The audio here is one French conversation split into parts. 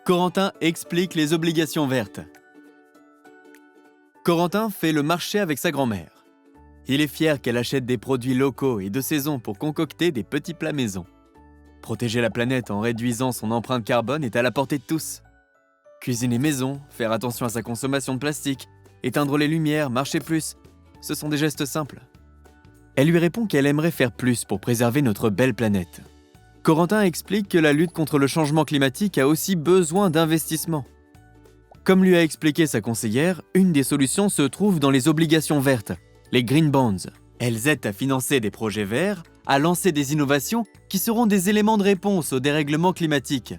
Corentin explique les obligations vertes. Corentin fait le marché avec sa grand-mère. Il est fier qu'elle achète des produits locaux et de saison pour concocter des petits plats maison. Protéger la planète en réduisant son empreinte carbone est à la portée de tous. Cuisiner maison, faire attention à sa consommation de plastique, éteindre les lumières, marcher plus, ce sont des gestes simples. Elle lui répond qu'elle aimerait faire plus pour préserver notre belle planète. Corentin explique que la lutte contre le changement climatique a aussi besoin d'investissement. Comme lui a expliqué sa conseillère, une des solutions se trouve dans les obligations vertes, les Green Bonds. Elles aident à financer des projets verts, à lancer des innovations qui seront des éléments de réponse au dérèglement climatique.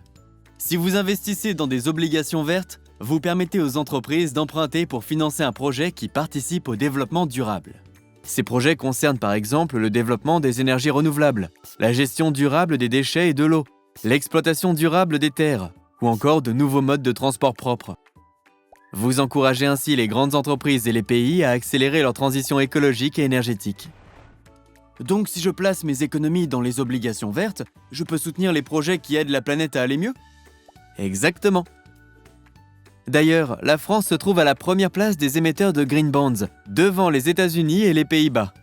Si vous investissez dans des obligations vertes, vous permettez aux entreprises d'emprunter pour financer un projet qui participe au développement durable. Ces projets concernent par exemple le développement des énergies renouvelables, la gestion durable des déchets et de l'eau, l'exploitation durable des terres, ou encore de nouveaux modes de transport propres. Vous encouragez ainsi les grandes entreprises et les pays à accélérer leur transition écologique et énergétique. Donc si je place mes économies dans les obligations vertes, je peux soutenir les projets qui aident la planète à aller mieux ? Exactement. D'ailleurs, la France se trouve à la première place des émetteurs de Green Bonds, devant les États-Unis et les Pays-Bas.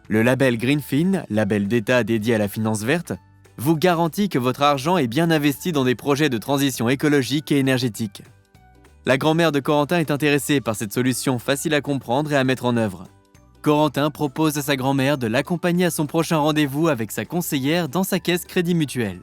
Le label Greenfin, label d'État dédié à la finance verte, vous garantit que votre argent est bien investi dans des projets de transition écologique et énergétique. La grand-mère de Corentin est intéressée par cette solution facile à comprendre et à mettre en œuvre. Corentin propose à sa grand-mère de l'accompagner à son prochain rendez-vous avec sa conseillère dans sa caisse Crédit Mutuel.